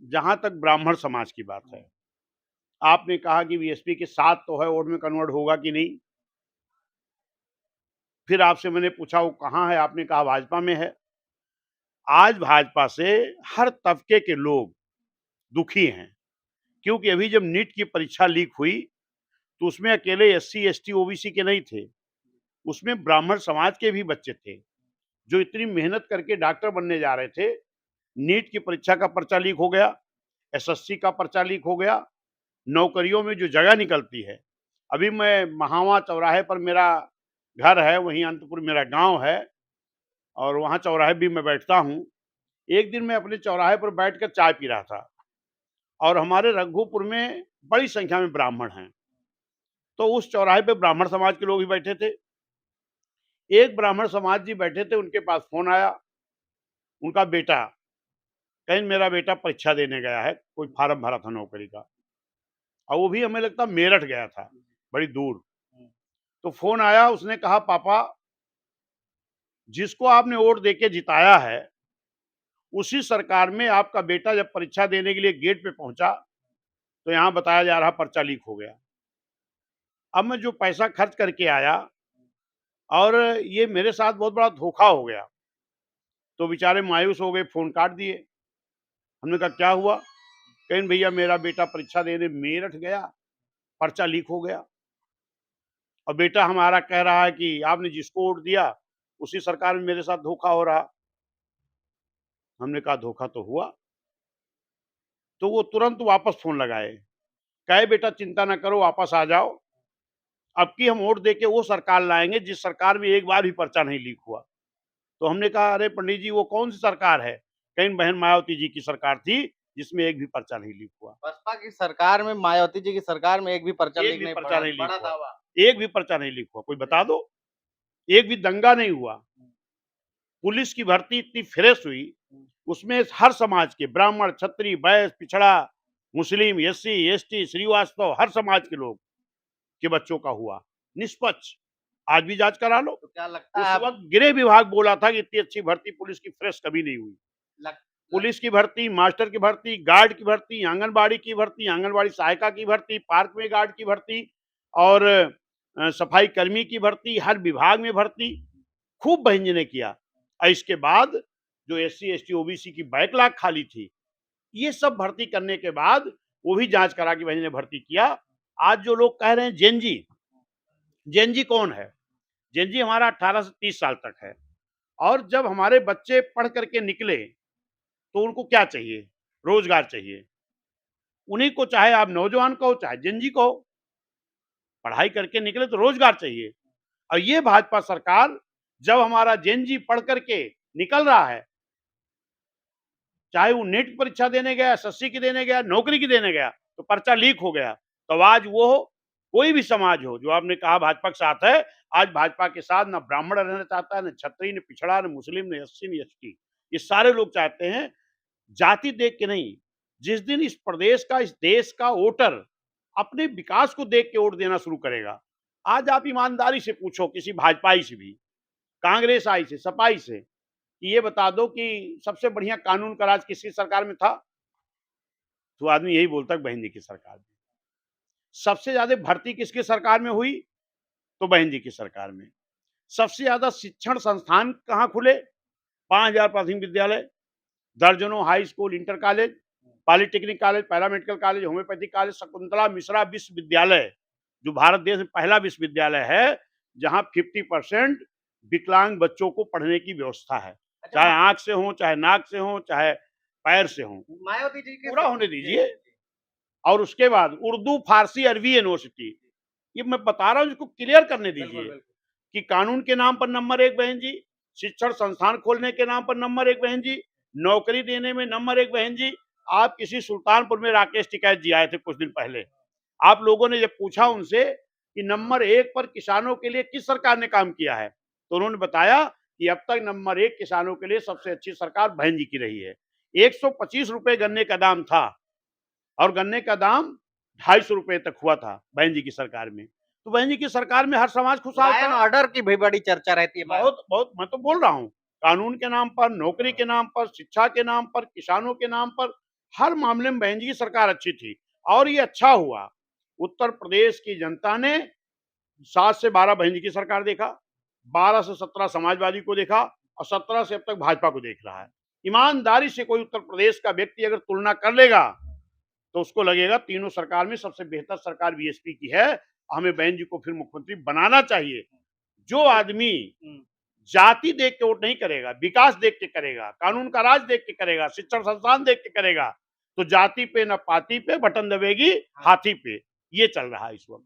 जहां तक ब्राह्मण समाज की बात है, आपने कहा कि बीएसपी के 7 तो है, वोट में कन्वर्ट होगा कि नहीं। फिर आपसे मैंने पूछा वो कहाँ है, आपने कहा भाजपा में है। आज भाजपा से हर तबके के लोग दुखी हैं, क्योंकि अभी जब नीट की परीक्षा लीक हुई तो उसमें अकेले एससी, एसटी, ओबीसी के नहीं थे, उसमें ब्राह्मण समाज के भी बच्चे थे, जो इतनी मेहनत करके डॉक्टर बनने जा रहे थे। नीट की परीक्षा का पर्चा लीक हो गया, एसएससी का पर्चा लीक हो गया, नौकरियों में जो जगह निकलती है। अभी मैं महावा चौराहे पर मेरा घर है, वहीं अंतपुर मेरा गांव है और वहां चौराहे भी मैं बैठता हूं। एक दिन मैं अपने चौराहे पर बैठकर चाय पी रहा था और हमारे रघुपुर में बड़ी संख्या में ब्राह्मण हैं, तो उस चौराहे पे ब्राह्मण समाज के लोग ही बैठे थे। एक ब्राह्मण समाज जी बैठे थे, उनके पास फोन आया, उनका बेटा कहीं मेरा बेटा परीक्षा देने गया है, कोई फार्म भरा था नौकरी का, और वो भी हमें लगता मेरठ गया था, बड़ी दूर। तो फोन आया, उसने कहा पापा जिसको आपने वोट देके जिताया है उसी सरकार में आपका बेटा जब परीक्षा देने के लिए गेट पे पहुंचा तो यहाँ बताया जा रहा पर्चा लीक हो गया। अब मैं जो पैसा खर्च करके आया और ये मेरे साथ बहुत बड़ा धोखा हो गया। तो बेचारे मायूस हो गए, फोन काट दिए। हमने कहा क्या हुआ? कहीं भैया मेरा बेटा परीक्षा देने मेरठ गया, पर्चा लीक हो गया और बेटा हमारा कह रहा है कि आपने जिसको वोट दिया उसी सरकार में मेरे साथ धोखा हो रहा। हमने कहा धोखा तो हुआ। तो वो तुरंत वापस फोन लगाए, कहे बेटा चिंता ना करो, वापस आ जाओ, अब की हम वोट देके वो सरकार लाएंगे जिस सरकार में एक बार भी पर्चा नहीं लीक हुआ। तो हमने कहा अरे पंडित जी वो कौन सी सरकार है? कहीं बहन मायावती जी की सरकार थी जिसमें एक भी पर्चा नहीं लीक हुआ। बसपा की सरकार में, मायावती जी की सरकार में एक भी पर्चा एक लीक भी नहीं पर्चा पड़ा, नहीं लीक बड़ा हुआ, दावा। एक भी पर्चा नहीं लीक हुआ। कोई बता दो, एक भी दंगा नहीं हुआ। पुलिस की भर्ती इतनी फ्रेश हुई, उसमें हर समाज के ब्राह्मण, क्षत्रिय, वैश्य, पिछड़ा, मुस्लिम, एससी, एसटी, श्रीवास्तव, हर समाज के लोग के बच्चों का हुआ, निष्पक्ष। आज भी जांच करा लो। तो क्या लगता उस है वक्त गृह विभाग बोला था कि इतनी अच्छी भर्ती पुलिस की फ्रेश कभी नहीं हुई। लग, पुलिस की भर्ती, मास्टर की भर्ती, गार्ड की भर्ती, आंगनबाड़ी की भर्ती, आंगनबाड़ी सहायिका की भर्ती, पार्क में गार्ड की भर्ती और सफाई कर्मी की भर्ती, हर विभाग में भर्ती खूब बहन जी ने किया। और इसके बाद जो एससी, एसटी, ओबीसी की बैकलॉग खाली थी, ये सब भर्ती करने के बाद वो भी जांच करा के बहन ने भर्ती किया। आज जो लोग कह रहे हैं जेनजी, जेनजी कौन है? जेनजी हमारा 18 से 30 साल तक है। और जब हमारे बच्चे पढ़ करके निकले तो उनको क्या चाहिए? रोजगार चाहिए। उन्हीं को, चाहे आप नौजवान कहो चाहे जेनजी कहो, पढ़ाई करके निकले तो रोजगार चाहिए। और ये भाजपा सरकार जब हमारा जेनजी पढ़ करके निकल रहा है, चाहे वो नीट परीक्षा देने गया, एसएससी की देने गया, नौकरी की देने गया, तो पर्चा लीक हो गया, तो आज वो कोई भी समाज हो जो आपने कहा भाजपा के साथ है, आज भाजपा के साथ ना ब्राह्मण रहना चाहता है, न क्षत्रिय, न पिछड़ा, न मुस्लिम, न एससी, न एसटी। ये सारे लोग चाहते हैं जाति देख के नहीं। जिस दिन इस प्रदेश का, इस देश का वोटर अपने विकास को देख के वोट देना शुरू करेगा। आज आप ईमानदारी से पूछो किसी भाजपाई से भी, कांग्रेस आई से, सपाई से, कि ये बता दो कि सबसे बढ़िया कानून का राज किसकी सरकार में था? तो आदमी यही बोलता है बहन जी की सरकार में। सबसे ज्यादा भर्ती किसकी सरकार में हुई? तो बहन जी की सरकार में। सबसे ज्यादा शिक्षण संस्थान कहाँ खुले? 5,000 प्राथमिक विद्यालय, दर्जनों high school, inter college, polytechnic college, paramedical college, homeopathic college, Shakuntala Mishra विश्वविद्यालय, जो भारत देश में पहला विश्वविद्यालय है जहां 50% विकलांग बच्चों को पढ़ने की व्यवस्था है। चाहे आंख से हो, चाहे नाक से हो, चाहे पैर से हो, मायावती जी के पूरा होने दीजिए। और उसके बाद उर्दू, फारसी, अरबी यूनिवर्सिटी, ये मैं बता रहा हूं, इसको क्लियर करने दीजिए कि कानून के नाम पर नंबर 1 बहन जी, शिक्षण संस्थान खोलने के नाम पर नंबर 1 बहन जी, नौकरी देने में नंबर 1 बहन जी। आप किसी सुल्तानपुर में राकेश टिकैत जी आए थे कुछ दिन पहले, आप लोगों ने जब पूछा उनसे कि नंबर 1 पर किसानों के लिए किस सरकार ने काम किया है, तो उन्होंने बताया कि अब तक नंबर 1 किसानों के लिए सबसे अच्छी सरकार बहन जी की रही है। 125 रुपए गन्ने का दाम था और गन्ने का दाम 250 रुपए तक हुआ था बहन जी की सरकार में। तो बहन जी की सरकार में हर समाज खुशहाल लॉ एंड था। ऑर्डर की भी बड़ी चर्चा रहती है। बहुत बहुत, मैं तो बोल रहा हूँ, कानून के नाम पर, नौकरी के नाम पर, शिक्षा के नाम पर, किसानों के नाम पर हर मामले में बहन जी की सरकार अच्छी थी और ये अच्छा हुआ। उत्तर प्रदेश की जनता ने 7 से 12 बहन जी की सरकार देखा, 12 से 17 समाजवादी को देखा और 17 से अब तक भाजपा को देख रहा है। ईमानदारी से कोई उत्तर प्रदेश का व्यक्ति अगर तुलना कर लेगा तो उसको लगेगा तीनों सरकार में सबसे बेहतर सरकार बीएसपी की है। हमें बहन जी को फिर मुख्यमंत्री बनाना चाहिए। जो आदमी जाति देख के वोट नहीं करेगा, विकास देख के करेगा, कानून का राज देख के करेगा, शिक्षण संस्थान देख के करेगा, तो जाति पे न पाति पे बटन दबेगी हाथी पे। ये चल रहा है इस वक्त।